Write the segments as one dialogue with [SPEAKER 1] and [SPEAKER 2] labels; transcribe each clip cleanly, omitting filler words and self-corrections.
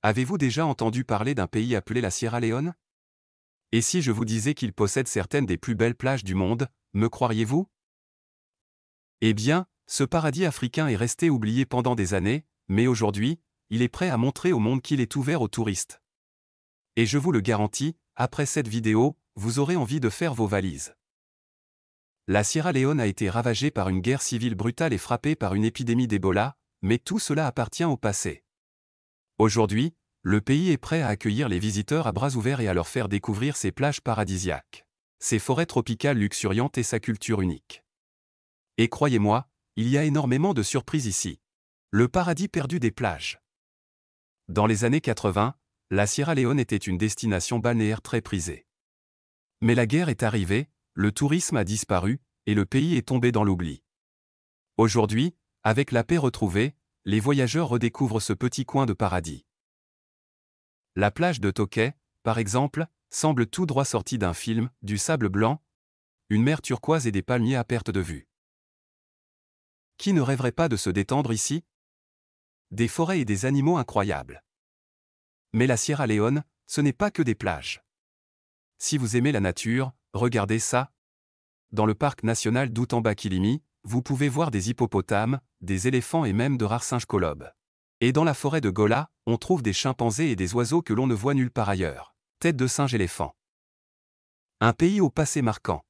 [SPEAKER 1] Avez-vous déjà entendu parler d'un pays appelé la Sierra Leone? Et si je vous disais qu'il possède certaines des plus belles plages du monde, me croiriez-vous? Eh bien, ce paradis africain est resté oublié pendant des années, mais aujourd'hui, il est prêt à montrer au monde qu'il est ouvert aux touristes. Et je vous le garantis, après cette vidéo, vous aurez envie de faire vos valises. La Sierra Leone a été ravagée par une guerre civile brutale et frappée par une épidémie d'Ebola, mais tout cela appartient au passé. Aujourd'hui, le pays est prêt à accueillir les visiteurs à bras ouverts et à leur faire découvrir ses plages paradisiaques, ses forêts tropicales luxuriantes et sa culture unique. Et croyez-moi, il y a énormément de surprises ici. Le paradis perdu des plages. Dans les années 80, la Sierra Leone était une destination balnéaire très prisée. Mais la guerre est arrivée, le tourisme a disparu, et le pays est tombé dans l'oubli. Aujourd'hui, avec la paix retrouvée, les voyageurs redécouvrent ce petit coin de paradis. La plage de Tokay, par exemple, semble tout droit sortie d'un film, du sable blanc, une mer turquoise et des palmiers à perte de vue. Qui ne rêverait pas de se détendre ici? Des forêts et des animaux incroyables. Mais la Sierra Leone, ce n'est pas que des plages. Si vous aimez la nature, regardez ça. Dans le parc national d'Outamba-Kilimi, vous pouvez voir des hippopotames, des éléphants et même de rares singes colobes. Et dans la forêt de Gola, on trouve des chimpanzés et des oiseaux que l'on ne voit nulle part ailleurs. Tête de singe-éléphant. Un pays au passé marquant.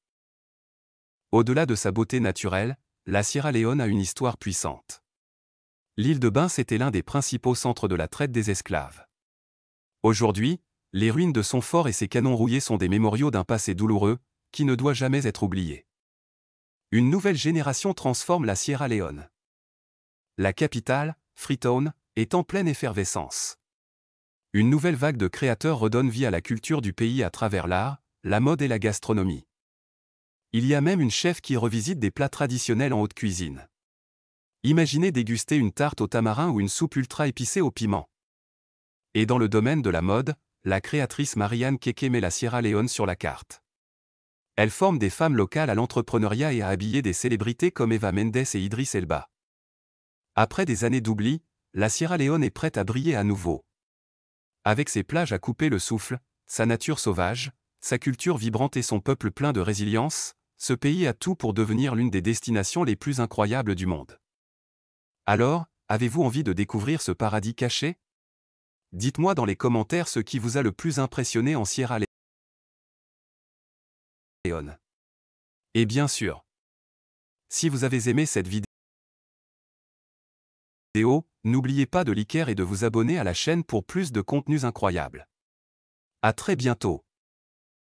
[SPEAKER 1] Au-delà de sa beauté naturelle, la Sierra Leone a une histoire puissante. L'île de Bince était l'un des principaux centres de la traite des esclaves. Aujourd'hui, les ruines de son fort et ses canons rouillés sont des mémoriaux d'un passé douloureux, qui ne doit jamais être oublié. Une nouvelle génération transforme la Sierra Leone. La capitale, Freetown, est en pleine effervescence. Une nouvelle vague de créateurs redonne vie à la culture du pays à travers l'art, la mode et la gastronomie. Il y a même une chef qui revisite des plats traditionnels en haute cuisine. Imaginez déguster une tarte au tamarin ou une soupe ultra épicée au piment. Et dans le domaine de la mode, la créatrice Marianne Keke met la Sierra Leone sur la carte. Elle forme des femmes locales à l'entrepreneuriat et a habillé des célébrités comme Eva Mendes et Idris Elba. Après des années d'oubli, la Sierra Leone est prête à briller à nouveau. Avec ses plages à couper le souffle, sa nature sauvage, sa culture vibrante et son peuple plein de résilience, ce pays a tout pour devenir l'une des destinations les plus incroyables du monde. Alors, avez-vous envie de découvrir ce paradis caché? Dites-moi dans les commentaires ce qui vous a le plus impressionné en Sierra Leone. Et bien sûr, si vous avez aimé cette vidéo, n'oubliez pas de liker et de vous abonner à la chaîne pour plus de contenus incroyables. À très bientôt.